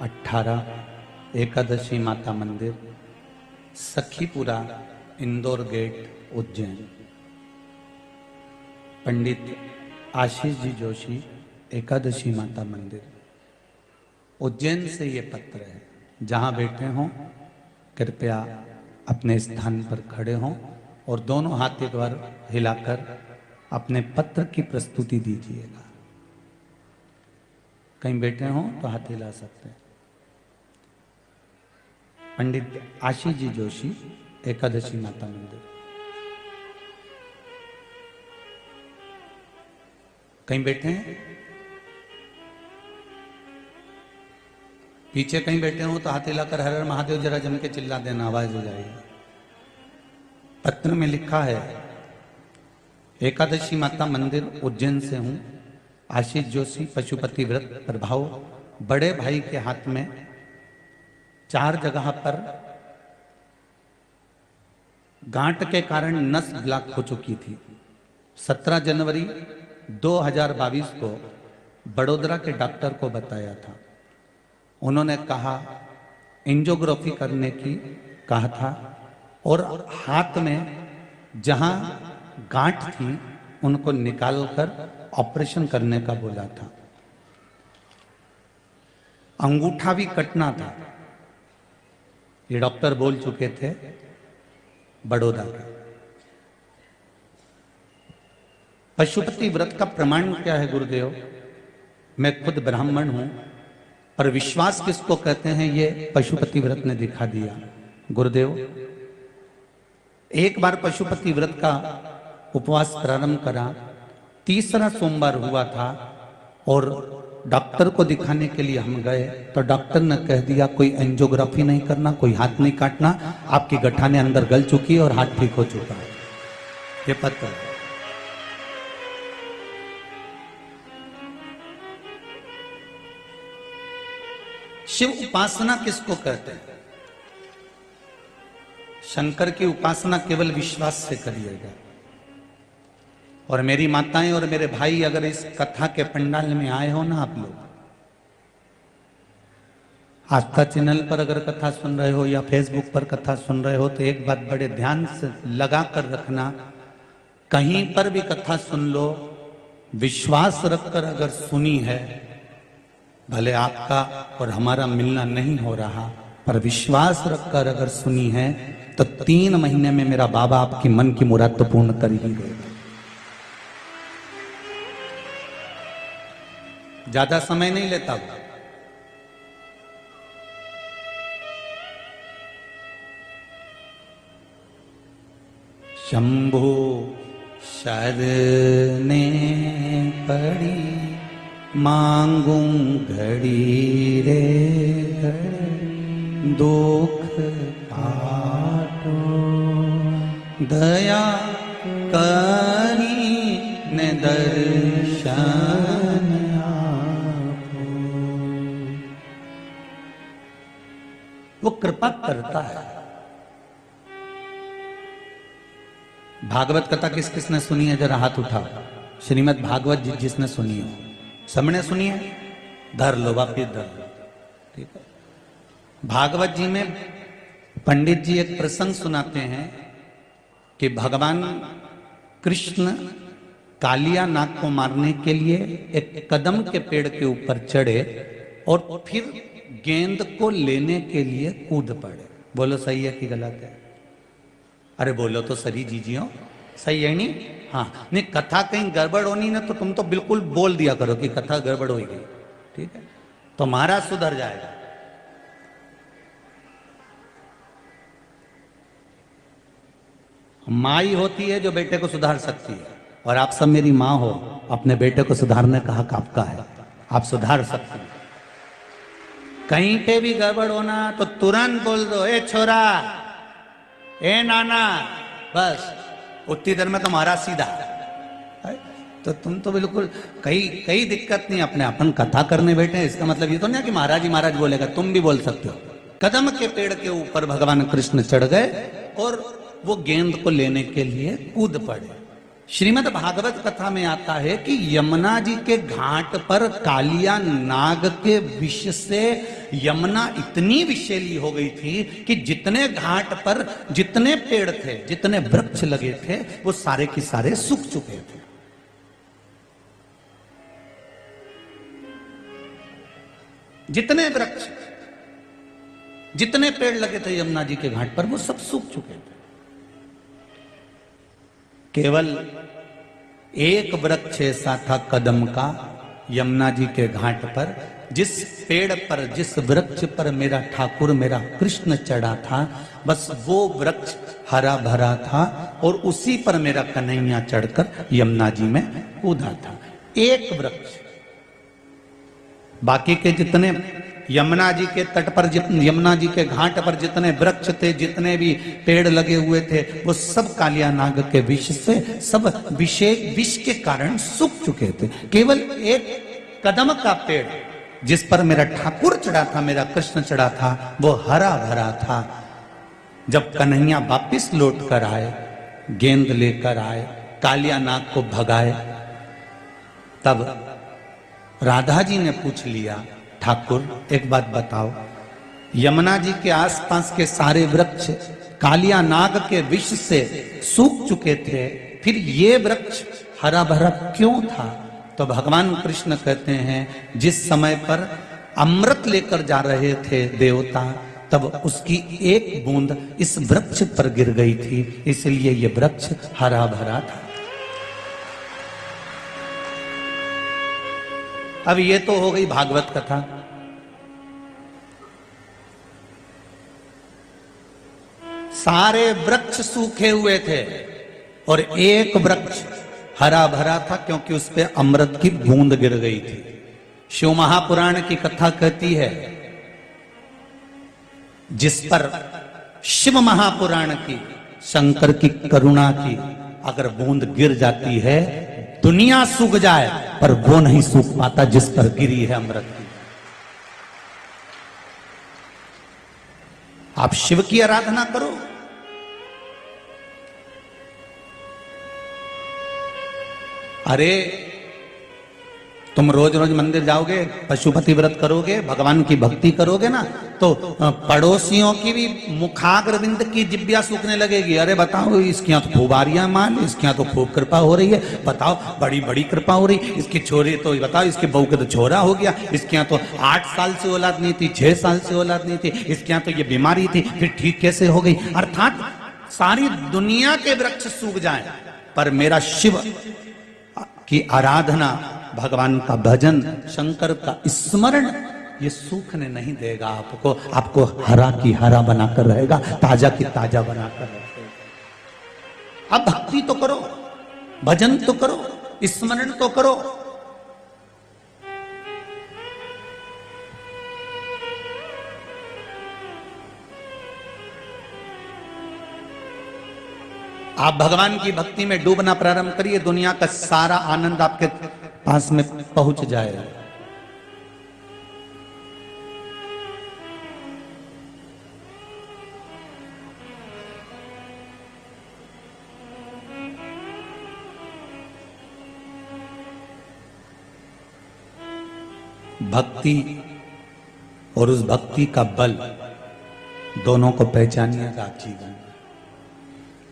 18 एकादशी माता मंदिर, सखीपुरा, इंदौर गेट, उज्जैन। पंडित आशीष जी जोशी, एकादशी माता मंदिर, उज्जैन से ये पत्र है। जहां बैठे हों कृपया अपने स्थान पर खड़े हों और दोनों हाथ एक बार हिलाकर अपने पत्र की प्रस्तुति दीजिएगा। कहीं बैठे हों तो हाथ हिला सकते हैं। पंडित आशीष जी जोशी, एकादशी माता मंदिर। कहीं बैठे हैं? पीछे कहीं बैठे हो तो हाथ हिलाकर हर हर महादेव जरा जम के चिल्ला देना, आवाज हो जाएगी। पत्र में लिखा है, एकादशी माता मंदिर उज्जैन से हूं, आशीष जोशी, पशुपति व्रत प्रभाव। बड़े भाई के हाथ में 4 जगह पर गांठ के कारण नस ब्लॉक हो चुकी थी। 17 जनवरी 2022 को बड़ोदरा के डॉक्टर को बताया था। उन्होंने कहा एंजियोग्राफी करने की कहा था और हाथ में जहां गांठ थी उनको निकालकर ऑपरेशन करने का बोला था। अंगूठा भी कटना था, ये डॉक्टर बोल चुके थे बड़ौदा के। पशुपति व्रत का प्रमाण क्या है गुरुदेव? मैं खुद ब्राह्मण हूं, पर विश्वास किसको कहते हैं ये पशुपति व्रत ने दिखा दिया। गुरुदेव, एक बार पशुपति व्रत का उपवास प्रारंभ करा, तीसरा सोमवार हुआ था और डॉक्टर को दिखाने के लिए हम गए तो डॉक्टर ने कह दिया कोई एंजियोग्राफी नहीं करना, कोई हाथ नहीं काटना, आपकी गठाने अंदर गल चुकी है और हाथ ठीक हो चुका है। ये पत्र है। शिव उपासना किसको कहते हैं? शंकर की उपासना केवल विश्वास से करिएगा। और मेरी माताएं और मेरे भाई अगर इस कथा के पंडाल में आए हो ना, आप लोग आस्था चैनल पर अगर कथा सुन रहे हो या फेसबुक पर कथा सुन रहे हो तो एक बात बड़े ध्यान से लगा कर रखना, कहीं पर भी कथा सुन लो, विश्वास रखकर अगर सुनी है, भले आपका और हमारा मिलना नहीं हो रहा, पर विश्वास रखकर अगर सुनी है तो 3 महीने में मेरा बाबा आपकी मन की मुराद तो पूर्ण कर ही देगा। ज्यादा समय नहीं लेता। शंभो शरणे पड़ी मांगूं घड़ी रे घड़ी, दुख काटो दया करी ने दर्शन आपो। वो कृपा करता है। भागवत कथा किस किसने सुनी है? जरा हाथ उठाओ। श्रीमद् भागवत जिसने सुनी है, सबने सुनी है? धर लो, वापिस धर लो। ठीक है। भागवत जी में पंडित जी एक प्रसंग सुनाते हैं कि भगवान कृष्ण कालिया नाग को मारने के लिए एक कदम के पेड़ के ऊपर चढ़े और फिर गेंद को लेने के लिए कूद पड़े। बोलो सही है कि गलत है? अरे बोलो तो सही जीजियो, सही है नहीं? हाँ, नहीं कथा कहीं गड़बड़ होनी ना तो तुम तो बिल्कुल बोल दिया करो कि कथा गड़बड़ हो गई। ठीक है, तो महाराज सुधर जाएगा। माँ ही होती है जो बेटे को सुधार सकती है, और आप सब मेरी माँ हो, अपने बेटे को सुधारने का हक आपका है, आप सुधार सकते हैं। कहीं पे भी गड़बड़ होना तो तुरंत बोल दो, ए छोरा, ए नाना, बस उतनी देर में तो महाराज सीधा। तो तुम तो बिल्कुल कई दिक्कत नहीं। अपने अपन कथा करने बैठे हैं, इसका मतलब ये तो नहीं कि महाराज ही महाराज बोलेगा, तुम भी बोल सकते हो। कदम के पेड़ के ऊपर भगवान कृष्ण चढ़ गए और वो गेंद को लेने के लिए कूद पड़े। श्रीमद् भागवत कथा में आता है कि यमुना जी के घाट पर कालिया नाग के विष से यमुना इतनी विषैली हो गई थी कि जितने घाट पर जितने पेड़ थे, जितने वृक्ष लगे थे, वो सारे के सारे सूख चुके थे। जितने वृक्ष, जितने पेड़ लगे थे यमुना जी के घाट पर, वो सब सूख चुके थे। केवल एक वृक्ष ऐसा था कदम का यमुना जी के घाट पर, जिस पेड़ पर, जिस वृक्ष पर मेरा ठाकुर, मेरा कृष्ण चढ़ा था, बस वो वृक्ष हरा भरा था और उसी पर मेरा कन्हैया चढ़कर यमुना जी में कूदा था। एक वृक्ष। बाकी के जितने यमुना जी के तट पर, यमुना जी के घाट पर जितने वृक्ष थे, जितने भी पेड़ लगे हुए थे, वो सब कालिया नाग के विष से, सब विष के कारण सूख चुके थे। केवल एक कदम का पेड़ जिस पर मेरा ठाकुर चढ़ा था, मेरा कृष्ण चढ़ा था, वो हरा भरा था। जब कन्हैया वापिस लौट कर आए, गेंद लेकर आए, कालिया नाग को भगाए, तब राधा जी ने पूछ लिया, ठाकुर एक बात बताओ, यमुना जी के आसपास के सारे वृक्ष कालिया नाग के विष से सूख चुके थे, फिर ये वृक्ष हरा भरा क्यों था? तो भगवान कृष्ण कहते हैं, जिस समय पर अमृत लेकर जा रहे थे देवता, तब उसकी एक बूंद इस वृक्ष पर गिर गई थी, इसलिए ये वृक्ष हरा भरा था। अब ये तो हो गई भागवत कथा। सारे वृक्ष सूखे हुए थे और एक वृक्ष हरा भरा था, क्योंकि उस पे अमृत की बूंद गिर गई थी। शिव महापुराण की कथा कहती है, जिस पर शिव महापुराण की, शंकर की करुणा की अगर बूंद गिर जाती है, दुनिया सूख जाए पर वो नहीं सूख पाता जिस पर गिरी है अमृत की। आप शिव की आराधना करो, अरे तुम रोज रोज मंदिर जाओगे, पशुपति व्रत करोगे, भगवान की भक्ति करोगे ना, तो पड़ोसियों की भी मुखाग्रविंद की जिब्या सूखने लगेगी। अरे बताओ, इसके यहाँ तो खूब आरिया माल, इसके यहाँ तो खूब कृपा हो रही है, बताओ बड़ी बड़ी कृपा हो रही, इसकी छोरी तो बताओ, इसके बहू के तो छोरा हो गया, इसके यहाँ तो 8 साल से औलाद नहीं थी, 6 साल से औलाद नहीं थी, इसके यहाँ तो ये बीमारी थी, फिर ठीक कैसे हो गई। अर्थात सारी दुनिया के वृक्ष सूख जाए पर मेरा शिव की आराधना, भगवान का भजन, शंकर का स्मरण, ये सूखने नहीं देगा आपको। आपको हरा की हरा बनाकर रहेगा, ताजा की ताजा बनाकर रहेगा। आप भक्ति तो करो, भजन तो करो, स्मरण तो करो। आप भगवान की भक्ति में डूबना प्रारंभ करिए, दुनिया का सारा आनंद आपके पास में पहुंच जाएगा। भक्ति और उस भक्ति का बल दोनों को पहचानिएगा आप जीवन।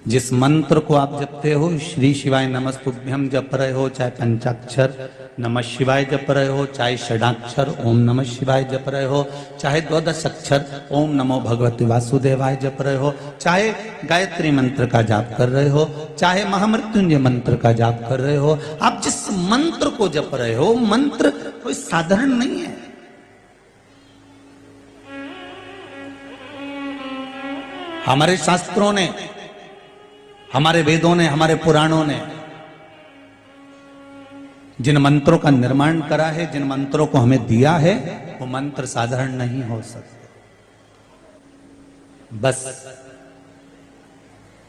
जिस मंत्र को आप जपते हो, श्री शिवाय नमस्तुभ्यम जप रहे हो, चाहे पंचाक्षर नमः शिवाय जप रहे हो, चाहे षडाक्षर ओम नमः शिवाय जप रहे हो, चाहे 12 अक्षर ओम नमो भगवते वासुदेवाय जप रहे हो, चाहे गायत्री मंत्र का जाप कर रहे हो, चाहे महामृत्युंजय मंत्र का जाप कर रहे हो, आप जिस मंत्र को जप रहे हो, मंत्र कोई साधारण नहीं है। हमारे शास्त्रों ने, हमारे वेदों ने, हमारे पुराणों ने जिन मंत्रों का निर्माण करा है, जिन मंत्रों को हमें दिया है, वो मंत्र साधारण नहीं हो सकते। बस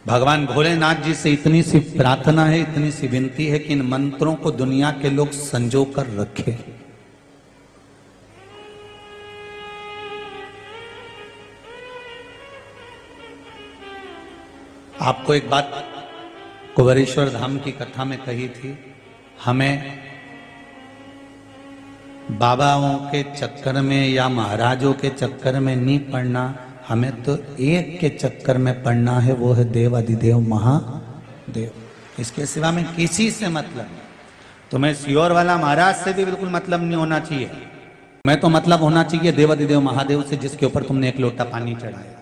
भगवान भोलेनाथ जी से इतनी सी प्रार्थना है, इतनी सी विनती है कि इन मंत्रों को दुनिया के लोग संजो कर रखें। आपको एक बात कुंवरेश्वर धाम की कथा में कही थी, हमें बाबाओं के चक्कर में या महाराजों के चक्कर में नहीं पड़ना, हमें तो एक के चक्कर में पड़ना है, वो है देव अधिदेव महादेव। इसके सिवा में किसी से मतलब नहीं। तुम्हें सियोर वाला महाराज से भी बिल्कुल मतलब नहीं होना चाहिए। मैं तो मतलब होना चाहिए देव अधिदेव महादेव से, जिसके ऊपर तुमने एक लोटा पानी चढ़ाया।